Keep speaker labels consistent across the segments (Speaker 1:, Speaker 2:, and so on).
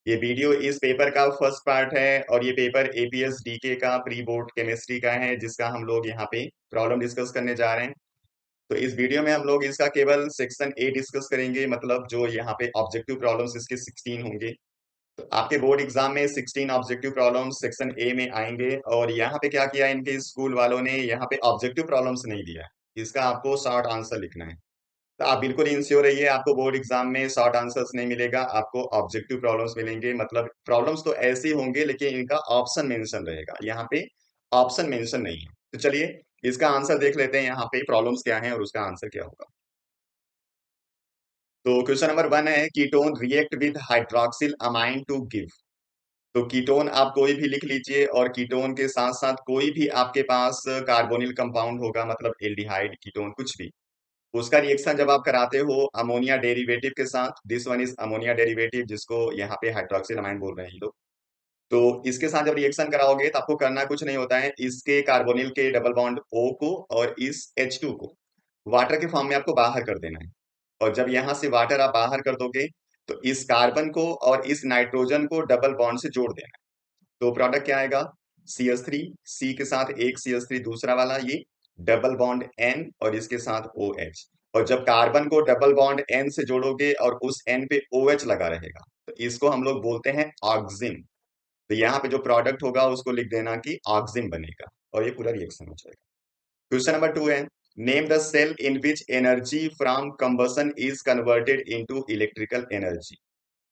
Speaker 1: ये वीडियो इस पेपर का फर्स्ट पार्ट है और ये पेपर एपीएस डीके का प्री बोर्ड केमिस्ट्री का है, जिसका हम लोग यहाँ पे प्रॉब्लम डिस्कस करने जा रहे हैं। तो इस वीडियो में हम लोग इसका केवल सेक्शन ए डिस्कस करेंगे, मतलब जो यहाँ पे ऑब्जेक्टिव प्रॉब्लम्स इसके 16 होंगे। तो आपके बोर्ड एग्जाम में 16 ऑब्जेक्टिव प्रॉब्लम्स सेक्शन ए में आएंगे। और यहाँ पे क्या किया इनके स्कूल वालों ने, यहाँ पे ऑब्जेक्टिव प्रॉब्लम्स नहीं दिया है, इसका आपको शॉर्ट आंसर लिखना है। तो आप बिल्कुल इंश्योर रहिए, आपको बोर्ड एग्जाम में शॉर्ट आंसर्स नहीं मिलेगा, आपको ऑब्जेक्टिव प्रॉब्लम्स मिलेंगे। मतलब प्रॉब्लम्स तो ऐसे ही होंगे लेकिन इनका ऑप्शन मेंशन रहेगा, यहाँ पे ऑप्शन मेंशन नहीं है। तो चलिए इसका आंसर देख लेते हैं, यहाँ पे प्रॉब्लम्स क्या है और उसका आंसर क्या होगा। तो क्वेश्चन नंबर 1 है, ketone react with hydroxyl amine to give. तो कीटोन आप कोई भी लिख लीजिए, और कीटोन के साथ साथ कोई भी आपके पास कार्बोनिल कंपाउंड होगा, मतलब एल्डिहाइड कीटोन कुछ भी, उसका रिएक्शन जब आप कराते हो अमोनिया डेरिवेटिव के साथ, this one is ammonia derivative, जिसको यहाँ पे हाइड्रोक्सिल अमाइन बोल रहे हैं ये लोग। तो इसके साथ जब रिएक्शन कराओगे तो आपको करना कुछ नहीं होता है, इसके कार्बोनिल के डबल बॉन्ड O को और इस H2 को वाटर के फॉर्म में आपको बाहर कर देना है। और जब यहां से वाटर आप बाहर कर दोगे तो इस कार्बन को और इस नाइट्रोजन को डबल बॉन्ड से जोड़ देना है। तो प्रोडक्ट क्या आएगा, CH3, सी के साथ एक CH3 दूसरा वाला, ये डबल बॉन्ड N और इसके साथ OH। और जब कार्बन को डबल बॉन्ड N से जोड़ोगे और उस N पे OH लगा रहेगा तो इसको हम लोग बोलते हैं ऑक्सिन। तो यहाँ पे जो प्रोडक्ट होगा उसको लिख देना कि ऑक्सिन बनेगा, और ये पूरा रिएक्शन हो जाएगा। क्वेश्चन नंबर 2 है, name the cell in which energy from combustion is converted into electrical energy.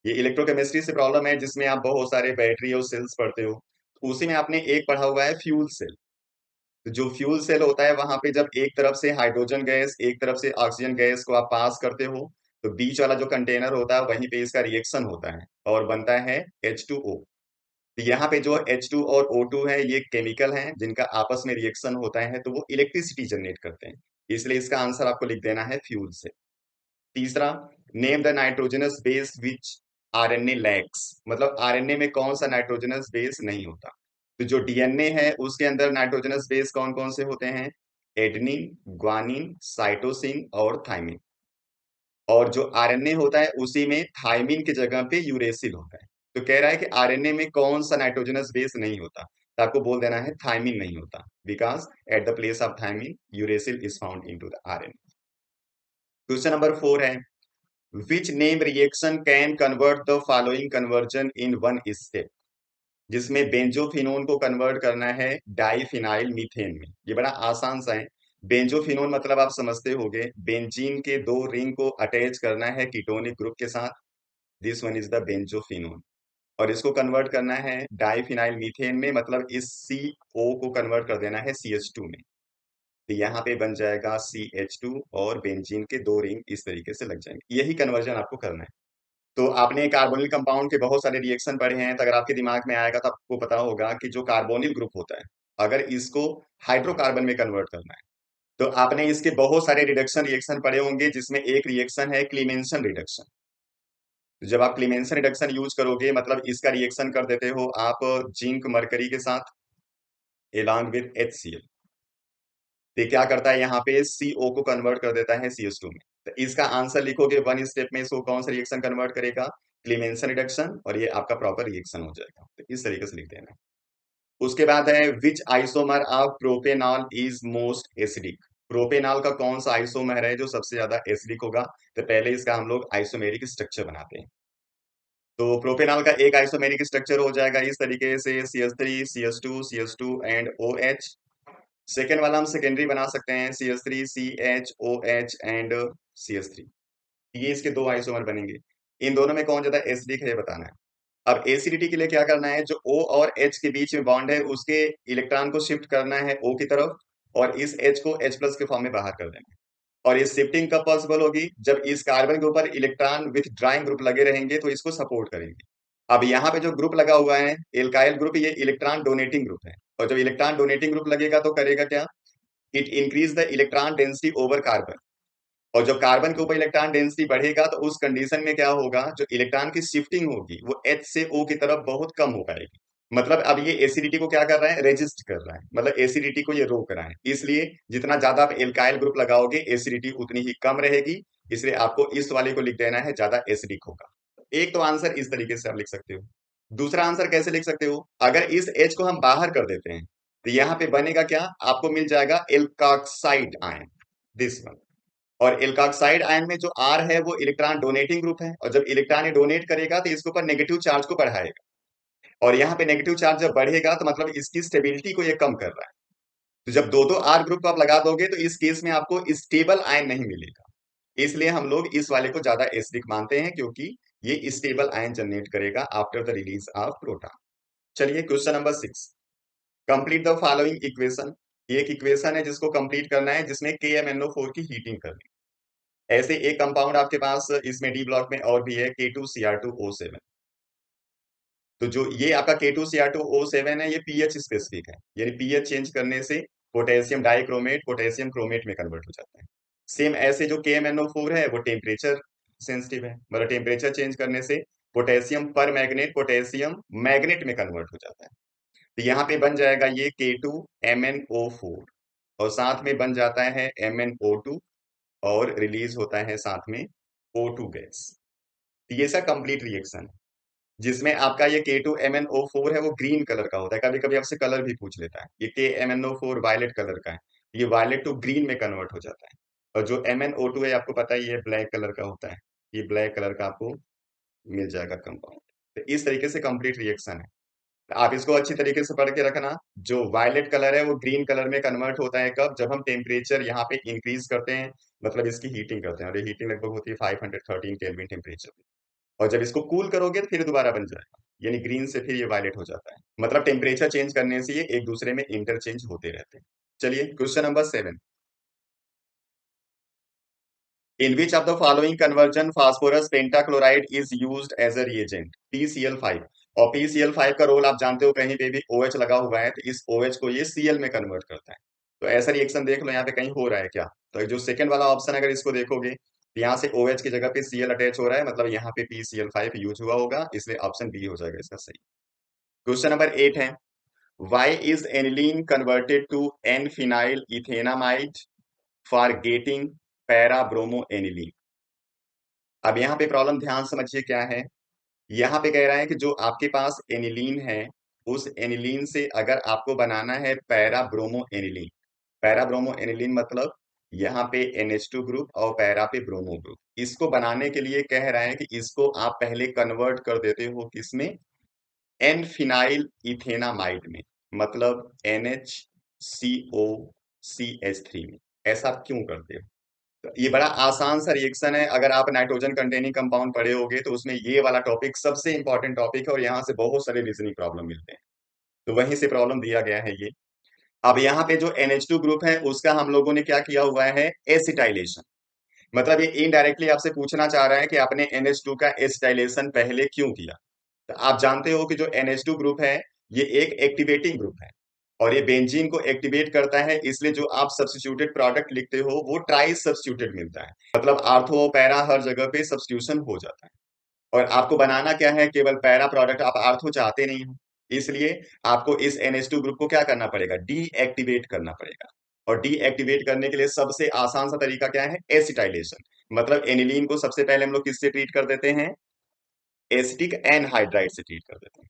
Speaker 1: ये इलेक्ट्रोकेमिस्ट्री से प्रॉब्लम है जिसमें आप बहुत सारे बैटरी और सेल्स पढ़ते हो। तो उसी में आपने एक पढ़ा हुआ है फ्यूल सेल। तो जो फ्यूल सेल होता है वहां पे जब एक तरफ से हाइड्रोजन गैस एक तरफ से ऑक्सीजन गैस को आप पास करते हो, तो बीच वाला जो कंटेनर होता है वहीं पे इसका रिएक्शन होता है और बनता है H2O। तो यहाँ पे जो H2 और O2 है ये केमिकल हैं जिनका आपस में रिएक्शन होता है, तो वो इलेक्ट्रिसिटी जनरेट करते हैं। इसलिए इसका आंसर आपको लिख देना है फ्यूल से। तीसरा, name the nitrogenous base which RNA lakhs. मतलब आरएनए में कौन सा नाइट्रोजनस बेस नहीं होता। तो जो डीएनए है उसके अंदर नाइट्रोजनस बेस कौन कौन से होते हैं, एडनिन, ग्वानिन, साइटोसिन और थाइमिन। और जो आरएनए होता है उसी में थाइमिन की जगह पे यूरेसिल होता है। तो कह रहा है कि आरएनए में कौन सा नाइट्रोजनस बेस नहीं होता, तो आपको बोल देना है थाइमिन नहीं होता, because at the place of thymine uracil is found into the RNA. Question number 4 है, which name reaction can convert the following conversion in one step. जिसमें बेंजोफिनोन को कन्वर्ट करना है डाइफिनाइल मीथेन में। ये बड़ा आसान सा है। बेंजोफिनोन मतलब आप समझते होंगे, बेंजीन के दो रिंग को अटैच करना है कीटोनिक ग्रुप के साथ, this one is the benzophenone. और इसको कन्वर्ट करना है डाइफिनाइल मीथेन में, मतलब इस CO को कन्वर्ट कर देना है CH2 में। तो यहाँ पे बन जाएगा CH2 और बेंजीन के दो रिंग इस तरीके से लग जाएंगे। यही कन्वर्जन आपको करना है। तो आपने कार्बोनिल कंपाउंड के बहुत सारे रिएक्शन पढ़े हैं, तो अगर आपके दिमाग में आएगा तो आपको पता होगा कि जो कार्बोनिल ग्रुप होता है अगर इसको हाइड्रोकार्बन में कन्वर्ट करना है तो आपने इसके बहुत सारे रिडक्शन रिएक्शन पढ़े होंगे, जिसमें एक रिएक्शन है क्लीमेंसन रिडक्शन। तो जब आप क्लीमेंसन रिडक्शन यूज करोगे, मतलब इसका रिएक्शन कर देते हो आप जिंक मरकरी के साथ एलॉन्ग विद HCl। तो क्या करता है, यहाँ पे CO को कन्वर्ट कर देता है CH2 में। तो इसका आंसर लिखोगे वन स्टेप में, इसको कौन सा रिएक्शन कन्वर्ट करेगा, क्लीमेंसन रिडक्शन, और ये आपका प्रॉपर रिएक्शन हो जाएगा। तो इस तरीके से लिख देना है। उसके बाद है, which isomer of propanol is most acidic. Propanol का कौन सा आइसोमर है जो सबसे ज्यादा एसिडिक होगा। तो पहले इसका हम लोग आइसोमेरिक स्ट्रक्चर बनाते हैं। तो प्रोपेनॉल का एक आइसोमेरिक स्ट्रक्चर हो जाएगा इस तरीके से, CH3 CH2 CH2 and OH। Second वाला हम सेकेंडरी बना सकते हैं, CH3 CH OH and CH3। ये इसके दो आइसोमर बनेंगे। इन दोनों में कौन ज्यादा एसिडिक है ये बताना है। अब एसिडिटी के लिए क्या करना है, जो O और H के बीच में बॉन्ड है उसके इलेक्ट्रॉन को शिफ्ट करना है O की तरफ, और इस H को H+ के फॉर्म में बाहर कर देना है। और ये शिफ्टिंग कब पॉसिबल होगी, जब इस कार्बन के ऊपर इलेक्ट्रॉन विथ ड्राइंग ग्रुप लगे रहेंगे तो इसको सपोर्ट करेंगे। अब यहाँ पे जो ग्रुप लगा हुआ है एल्काइल ग्रुप, ये इलेक्ट्रॉन डोनेटिंग ग्रुप है। और जब इलेक्ट्रॉन डोनेटिंग ग्रुप लगेगा तो करेगा क्या, it increase the electron density over carbon. और जब कार्बन के ऊपर इलेक्ट्रॉन डेंसिटी बढ़ेगा तो उस कंडीशन में क्या होगा, जो इलेक्ट्रॉन की शिफ्टिंग होगी वो H से O की तरफ बहुत कम हो पाएगी। मतलब अब ये एसिडिटी को क्या कर रहा है, रेजिस्ट कर रहा है, मतलब एसिडिटी को ये रोक रहा है। इसलिए जितना ज्यादा आप एल्काइल ग्रुप लगाओगे एसिडिटी उतनी ही कम रहेगी। इसलिए आपको इस वाले को लिख देना है, ज्यादा एसिडिक होगा। एक तो आंसर इस तरीके से आप लिख सकते हो। दूसरा आंसर कैसे लिख सकते हो, अगर इस H को हम बाहर कर देते हैं तो यहाँ पे बनेगा क्या, आपको मिल जाएगा एल्कोक्साइड आयन, दिस वन। और एल्कोक्साइड आयन में जो R है वो इलेक्ट्रॉन डोनेटिंग ग्रुप है, और जब इलेक्ट्रॉन डोनेट करेगा तो इसके ऊपर नेगेटिव चार्ज को बढ़ाएगा, और यहाँ पे नेगेटिव चार्ज जब बढ़ेगा तो मतलब इसकी स्टेबिलिटी को ये कम कर रहा है। तो जब दो दो आर ग्रुप आप लगा दोगे तो इस केस में आपको स्टेबल आयन नहीं मिलेगा, इसलिए हम लोग इस वाले को ज्यादा एसिडिक मानते हैं, क्योंकि ये स्टेबल आयन जनरेट करेगा after the release of proton. चलिए question number 6, complete the following equation. एक इक्वेशन है जिसको कंप्लीट करना है, जिसमें KMnO4 की हीटिंग करनी है। ऐसे एक कंपाउंड आपके पास इसमें डी ब्लॉक में और भी है, K2Cr2O7। तो जो ये आपका K2Cr2O7 है, ये पीएच स्पेसिफिक है, यानी पीएच चेंज करने से पोटेशियम डाइक्रोमेट पोटेशियम क्रोमेट में कन्वर्ट हो जाता है। सेम ऐसे जो KMnO4 है वो टेम्परेचर सेंसिटिव है, मतलब टेम्परेचर चेंज करने से पोटेशियम पर मैग्नेट पोटेशियम मैग्नेट में कन्वर्ट हो जाता है। तो यहाँ पे बन जाएगा ये K2MnO4, और साथ में बन जाता है MnO2, और रिलीज होता है साथ में O2 गैस। तो ये सब कंप्लीट रिएक्शन है, जिसमें आपका ये K2MnO4 है वो ग्रीन कलर का होता है, कभी कभी आपसे कलर भी पूछ लेता है। ये KMnO4 वायलेट कलर का है, ये वायलेट टू ग्रीन में कन्वर्ट हो जाता है। और जो MnO2 है आपको पता ही है ब्लैक कलर का होता है, ये ब्लैक कलर का आपको मिल जाएगा कंपाउंड। तो इस तरीके से कंप्लीट रिएक्शन है। तो आप इसको अच्छी तरीके से पढ़ के रखना, जो वायलेट कलर है वो ग्रीन कलर में कन्वर्ट होता है कब, जब हम टेम्परेचर यहाँ पे इंक्रीज करते हैं, मतलब इसकी हीटिंग करते हैं, और ये हीटिंग लगभग होती है 513 केल्विन टेम्परेचर। और जब इसको कूल करोगे तो फिर दोबारा बन जाएगा, यानी ग्रीन से फिर ये वायलेट हो जाता है, मतलब टेम्परेचर चेंज करने से ये एक दूसरे में इंटरचेंज होते रहते हैं। चलिए question number 7, in which of the following conversion phosphorus pentachloride is used as a reagent, PCl5। और PCl5 का रोल आप जानते हो, कहीं पे भी OH लगा हुआ है तो इस OH को ये Cl में कन्वर्ट करता है। तो ऐसा रिएक्शन देख लो यहाँ पे कहीं हो रहा है क्या, तो जो सेकंड वाला ऑप्शन अगर इसको देखोगे तो यहाँ से OH की जगह पे Cl अटैच हो रहा है, मतलब यहाँ पे PCl5 यूज हुआ होगा, इसलिए ऑप्शन बी हो जाएगा इसका सही। क्वेश्चन नंबर 8 है, why is aniline converted to N phenyl ethanamide for getting para bromo aniline. अब यहाँ पे प्रॉब्लम ध्यान समझिए क्या है, यहाँ पे कह रहा है कि जो आपके पास एनिलीन है, उस एनिलीन से अगर आपको बनाना है para bromo aniline. Para bromo aniline मतलब यहाँ पे NH2 ग्रुप और पैरा पे ब्रोमो ग्रुप, इसको बनाने के लिए कह रहा है कि इसको आप पहले कन्वर्ट कर देते हो किसमें, एन फिनाइल इथेनामाइड में, मतलब NHCOCH3 में। ऐसा आप क्यों करते हो, तो ये बड़ा आसान सा रिएक्शन है, अगर आप नाइट्रोजन कंटेनिंग कंपाउंड पढ़े होगे तो उसमें ये वाला टॉपिक सबसे इंपॉर्टेंट टॉपिक है, और यहाँ से बहुत सारे रीजनिंग प्रॉब्लम मिलते हैं, तो वहीं से प्रॉब्लम दिया गया है ये। अब यहाँ पे जो NH2 ग्रुप है उसका हम लोगों ने क्या किया हुआ है, एसिटाइलेशन। मतलब ये इनडायरेक्टली आपसे पूछना चाह रहा है कि आपने NH2 का एसिटाइलेशन पहले क्यों किया। तो आप जानते हो कि जो NH2 ग्रुप है ये एक एक्टिवेटिंग ग्रुप है, और ये बेंजीन को एक्टिवेट करता है, इसलिए जो आप सब्स्टिट्यूटेड प्रोडक्ट लिखते हो वो ट्राई सब्स्टिट्यूटेड मिलता है, मतलब आर्थो पैरा हर जगह पे सब्स्टिट्यूशन हो जाता है। और आपको बनाना क्या है, केवल पैरा प्रोडक्ट, आप आर्थो चाहते नहीं हो, इसलिए आपको इस NH2 ग्रुप को क्या करना पड़ेगा, डीएक्टिवेट करना पड़ेगा। और डीएक्टिवेट करने के लिए सबसे आसान सा तरीका क्या है, एसिटाइलेशन। मतलब एनिलीन को सबसे पहले हम लोग किससे ट्रीट कर देते हैं, एसिटिक एनहाइड्राइड से ट्रीट कर देते हैं,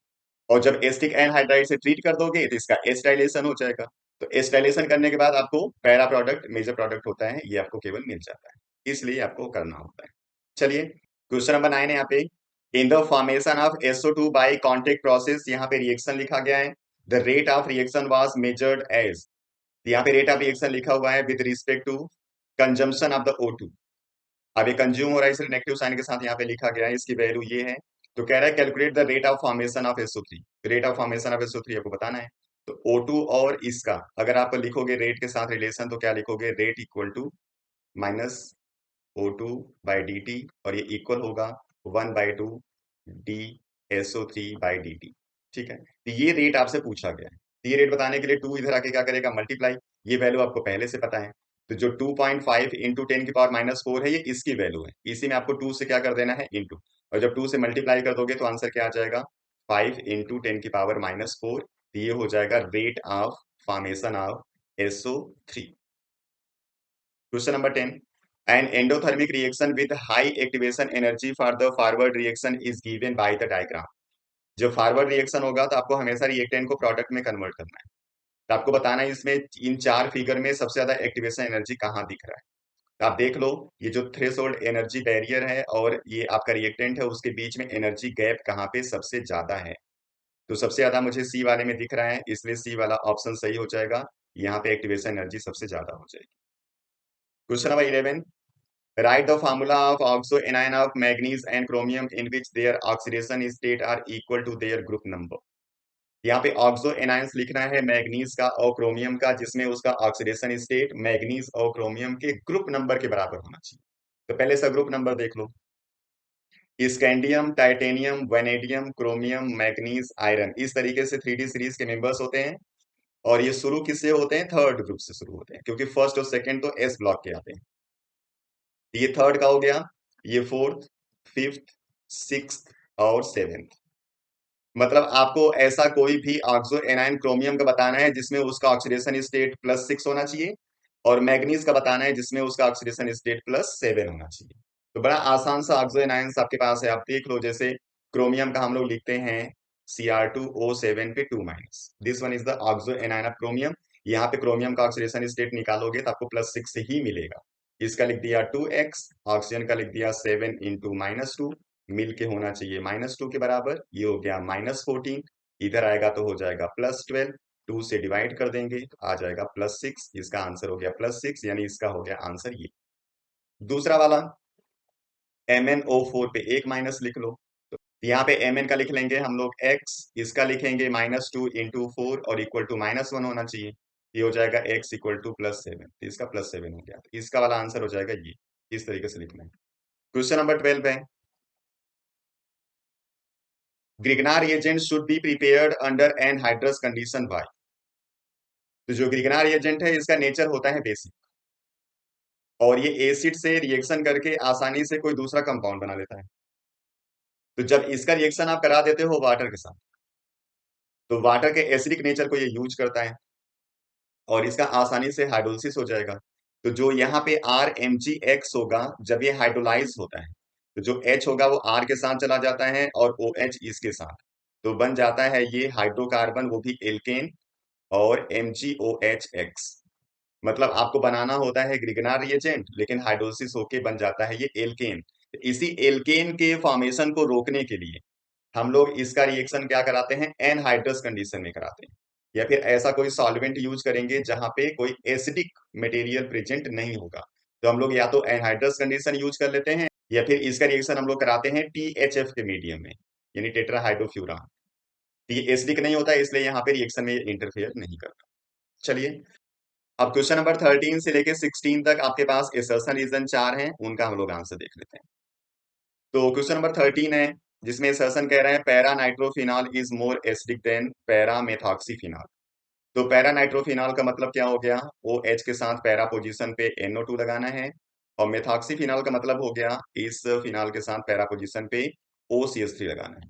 Speaker 1: और जब एसिटिक एनहाइड्राइड से ट्रीट कर दोगे तो इसका एसिटाइलेशन हो जाएगा। तो एसिटाइलेशन करने के बाद आपको पैरा प्रोडक्ट, मेजर प्रोडक्ट होता है, ये आपको केवल मिल जाता है, इसलिए आपको करना होता है। चलिए क्वेश्चन नंबर 9 है यहाँ पे, in the formation of SO2 by contact process, यहाँ पे रिएक्शन लिखा गया है, the rate of reaction was measured as, यहाँ पे रेट ऑफ रिएक्शन लिखा हुआ है with respect to consumption of the O2। अब ये कंज्यूम हो रहा है इसलिए नेगेटिव साइन के साथ यहाँ पे लिखा गया है, इसकी वैल्यू ये है। तो कह रहा है calculate the rate of formation of SO3, rate of formation of SO3 आपको बताना है। तो O2 और इसका अगर आप लिखोगे रेट के साथ रिलेशन, तो क्या लिखोगे, rate equal to minus O2 by dt, और ये इक्वल होगा 1/2 dSO3/dt। ठीक है, तो ये रेट आपसे पूछा गया है, तो ये रेट बताने के लिए 2 इधर आके क्या करेगा, मल्टीप्लाई, ये वैल्यू आपको पहले से पता है। तो जो 2.5 इंटू 10⁻⁴ है, ये इसकी वैल्यू है, इसी में आपको 2 से क्या कर देना है, इंटू, और जब 2 से मल्टीप्लाई कर दोगे तो आंसर क्या आ जाएगा, 5 इंटू 10⁻⁴, तो ये हो जाएगा rate of formation of SO3। Question number 10, an endothermic reaction with high activation energy for the forward reaction is given by the diagram. जो फॉरवर्ड रिएक्शन होगा तो आपको हमेशा रिएक्टेंट को प्रोडक्ट में कन्वर्ट करना है। तो आपको बताना है इसमें इन चार फिगर में सबसे ज्यादा एक्टिवेशन एनर्जी कहाँ दिख रहा है। तो आप देख लो, ये जो थ्रेशोल्ड एनर्जी बैरियर है और ये आपका रिएक्टेंट है, उसके बीच में एनर्जी गैप कहाँ पे सबसे ज्यादा है। तो सबसे ज्यादा मुझे सी वाले में दिख रहा है, इसलिए सी वाला ऑप्शन सही हो जाएगा। यहाँ पे एक्टिवेशन एनर्जी सबसे ज्यादा हो जाएगी। Question number 11, write the formula of oxo anion of manganese and chromium in which their oxidation state are equal to their group number. यहाँ पे ऑक्सो एनायंस लिखना है मैग्नीज का और क्रोमियम का, जिसमें उसका ऑक्सीडेशन स्टेट मैग्नीज और क्रोमियम के ग्रुप नंबर के बराबर होना चाहिए। तो पहले सा ग्रुप नंबर देख लो, scandium, titanium, vanadium, chromium, manganese, iron, इस तरीके से 3D सीरीज के मेंबर्स होते हैं। और ये शुरू किससे होते हैं? थर्ड ग्रुप से शुरू होते हैं, क्योंकि फर्स्ट और सेकंड तो एस ब्लॉक के आते हैं। ये थर्ड का हो गया, ये फोर्थ, फिफ्थ, सिक्स्थ और सेवेंथ। मतलब आपको ऐसा कोई भी ऑक्सो एनायन क्रोमियम का बताना है जिसमें उसका ऑक्सीडेशन स्टेट +6 होना चाहिए, और मैग्नीज का बताना है जिसमें उसका ऑक्सीडेशन स्टेट +7 होना चाहिए। तो बड़ा आसान सा ऑक्सो एनायंस आपके पास है, आप देख लो। जैसे क्रोमियम का हम लोग लिखते हैं Cr2O7 पे 2-, this one is the oxo anion of chromium. यहाँ पे क्रोमियम का ऑक्सीडेशन स्टेट निकालोगे तो आपको +6 ही मिलेगा। इसका लिख दिया 2x, ऑक्सीजन का लिख दिया 7 × -2, मिल के होना चाहिए -2 के बराबर। ये हो गया -14, इधर आएगा तो हो जाएगा +12, 2 से डिवाइड कर देंगे तो आ जाएगा +6। इसका आंसर हो गया +6, यानी इसका हो गया आंसर ये। दूसरा वाला MnO4 पे एक माइनस लिख लो। तो यहाँ पे Mn का लिख लेंगे हम लोग x, इसका लिखेंगे -2 × 4 और इक्वल टू -1 होना चाहिए। ये हो जाएगा x इक्वल टू +7, इसका +7 हो गया। तो इसका वाला आंसर हो जाएगा ये, इस तरीके से लिखना है। क्वेश्चन नंबर 12 है, Grignard reagent should be prepared under anhydrous condition by. तो जो ग्रिग्नार रिएजेंट है इसका नेचर होता है बेसिक, और ये एसिड से रिएक्शन करके आसानी से कोई दूसरा कंपाउंड बना लेता है। तो जब इसका रिएक्शन आप करा देते हो वाटर के साथ, तो वाटर के एसिडिक नेचर को ये यूज करता है और इसका आसानी से हाइड्रोलिसिस हो जाएगा। तो जो यहाँ पे RMgX होगा, जब ये हाइड्रोलाइज होता है तो जो H होगा वो R के साथ चला जाता है और OH इसके साथ, तो बन जाता है ये हाइड्रोकार्बन, वो भी एल्केन, और MgOHX। मतलब आपको बनाना होता है ग्रिग्नार रिएजेंट, लेकिन हाइड्रोलिसिस होके बन जाता है ये एल्केन। इसी एल्केन के फॉर्मेशन को रोकने के लिए हम लोग इसका रिएक्शन क्या कराते हैं? एनहाइड्रस कंडीशन में कराते हैं, या फिर ऐसा कोई सॉल्वेंट यूज करेंगे जहां पे कोई एसिडिक मटेरियल प्रेजेंट नहीं होगा। तो हम लोग या तो एनहाइड्रस कंडीशन यूज कर लेते हैं, या फिर इसका रिएक्शन हम लोग कराते हैं THF के मीडियम में, यानी टेट्राहाइड्रोफ्यूरान। ये एसिडिक नहीं होता है, इसलिए यहाँ पे रिएक्शन में इंटरफेयर नहीं करता। चलिए, अब क्वेश्चन नंबर 13 से लेके 16 तक आपके पास एसर्शन रीजन 4 हैं, उनका हम लोग आंसर देख लेते हैं। तो क्वेश्चन नंबर 13 है, जिसमें एसर्शन कह रहे हैं para nitrophenol is more acidic than para methoxyphenol. तो पैरा नाइट्रोफिनॉल का मतलब क्या हो गया? OH के साथ पैरा पोजीशन पे NO2 लगाना है, और मेथॉक्सीफिनॉल का मतलब हो गया इस फिनॉल के साथ पैरा पोजीशन पे OCH3 लगाना है।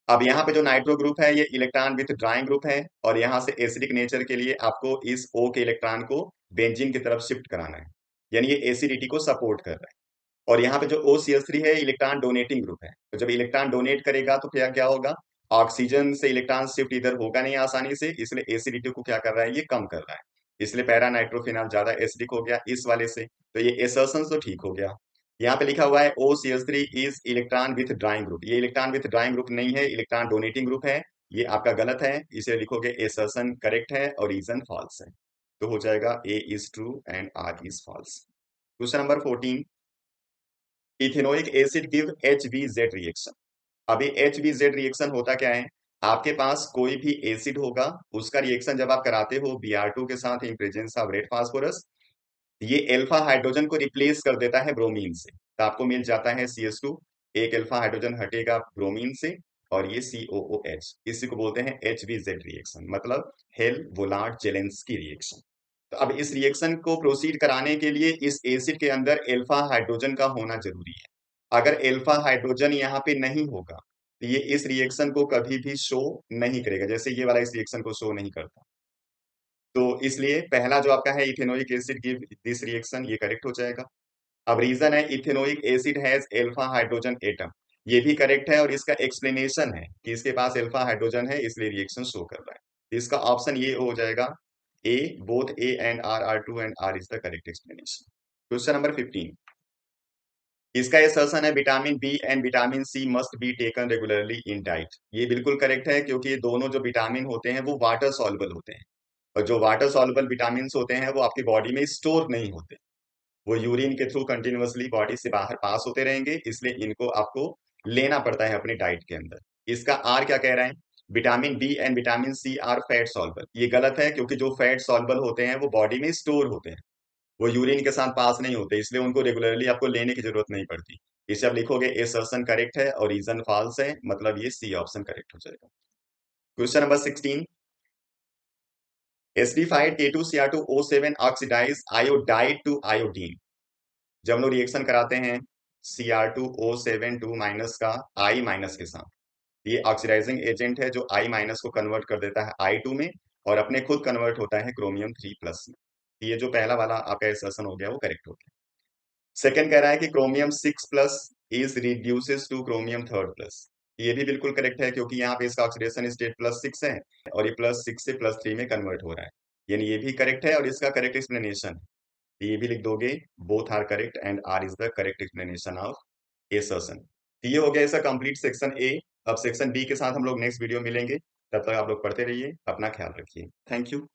Speaker 1: अब यहाँ पे जो नाइट्रो ग्रुप है ये इलेक्ट्रॉन विथ ड्राइंग ग्रुप है, और यहाँ से एसिडिक नेचर के लिए आपको इस O के इलेक्ट्रॉन को बेंजीन की तरफ शिफ्ट कराना है, यानी ये एसिडिटी को सपोर्ट कर रहा है। और यहाँ पे जो OCH3 है इलेक्ट्रॉन डोनेटिंग ग्रुप है, तो जब इलेक्ट्रॉन डोनेट करेगा तो क्या क्या होगा? ऑक्सीजन से इलेक्ट्रॉन शिफ्ट इधर होगा नहीं आसानी से, इसलिए एसिडिटी को क्या कर रहा है? ये कम कर रहा है। इसलिए पैरा नाइट्रोफिनॉल ज्यादा एसिडिक हो गया इस वाले से, तो ये एसर्शन तो ठीक हो गया। यहाँ पे लिखा हुआ है OCH3 is electron with drawing group, ये इलेक्ट्रॉन विथ ड्राइंग ग्रुप नहीं है, इलेक्ट्रॉन डोनेटिंग ग्रुप है। ये आपका गलत है, इसे लिखोगे एसर्शन करेक्ट है और रीजन फॉल्स है। तो हो जाएगा A is true and R is false. Question number 14, ethanoic acid give HVZ reaction. अभी HVZ रिएक्शन होता क्या है? आपके पास कोई भी एसिड होगा, उसका रिएक्शन जब आप कराते हो Br2 के साथ in presence of red phosphorus, ये अल्फा हाइड्रोजन को रिप्लेस कर देता है ब्रोमीन से, तो आपको मिल जाता है CH2। एक अल्फा हाइड्रोजन हटेगा ब्रोमीन से और ये COOH, इसी को बोलते हैं HVZ रिएक्शन, मतलब हेल वोलार्ड जेलेंस्की रिएक्शन। तो अब इस रिएक्शन को प्रोसीड कराने के लिए इस एसिड के अंदर अल्फा हाइड्रोजन का होना जरूरी है। अगर अल्फा हाइड्रोजन यहाँ पे नहीं होगा तो ये इस रिएक्शन को कभी भी शो नहीं करेगा, जैसे ये वाला इस रिएक्शन को शो नहीं करता। तो इसलिए पहला जो आपका है ethanoic acid give this reaction, ये करेक्ट हो जाएगा। अब रीजन है ethanoic acid has alpha hydrogen atom, ये भी करेक्ट है और इसका एक्सप्लेनेशन है कि इसके पास अल्फा हाइड्रोजन है इसलिए रिएक्शन शो कर रहा है। इसका ऑप्शन ये हो जाएगा A, both A and R true and R is the correct explanation. Question number 15, इसका असर्शन है vitamin B and vitamin C must be taken regularly in diet, ये बिल्कुल करेक्ट है क्योंकि ये दोनों जो विटामिन होते हैं वो वाटर सॉल्युबल होते हैं और जो वाटर सॉल्युबल विटामिन होते हैं वो आपकी बॉडी में स्टोर नहीं होते, वो यूरिन के थ्रू कंटिन्यूअसली बॉडी से बाहर पास होते रहेंगे, इसलिए इनको आपको लेना पड़ता है अपनी डाइट के अंदर। इसका आर क्या कह रहा है, vitamin B and vitamin C are fat soluble, ये गलत है क्योंकि जो फैट सॉल्युबल होते हैं वो बॉडी में स्टोर होते हैं, वो यूरिन के साथ पास नहीं होते, इसलिए उनको रेगुलरली आपको लेने की जरूरत नहीं पड़ती। इसे आप लिखोगे असर्शन करेक्ट है और रीजन फॉल्स है, मतलब ये सी ऑप्शन करेक्ट हो जाएगा। Question number 16, acidified K2Cr2O7 oxidize iodide to iodine, जब हम लोग रिएक्शन कराते हैं Cr2O7 2 माइनस का I माइनस के साथ, ये ऑक्सीडाइजिंग एजेंट है जो I माइनस को कन्वर्ट कर देता है I2 में और अपने खुद कन्वर्ट होता है क्रोमियम 3 प्लस में। ये जो पहला वाला आपका एसर्शन हो गया वो करेक्ट हो गया। सेकंड कह रहा है कि chromium 6 plus is reduces two chromium 3 plus, ये भी बिल्कुल करेक्ट है क्योंकि यहाँ पे इसका ऑक्सीडेशन स्टेट +6 है और ये +6 से +3 में कन्वर्ट हो रहा है, यानी ये भी करेक्ट है और इसका करेक्ट एक्सप्लेनेशन है, ये भी लिख दोगे both are correct and R is the correct explanation of assertion. ये हो गया इसका कंप्लीट सेक्शन ए। अब सेक्शन बी के साथ हम लोग नेक्स्ट वीडियो मिलेंगे, तब तक आप लोग पढ़ते रहिए, अपना ख्याल रखिए, थैंक यू।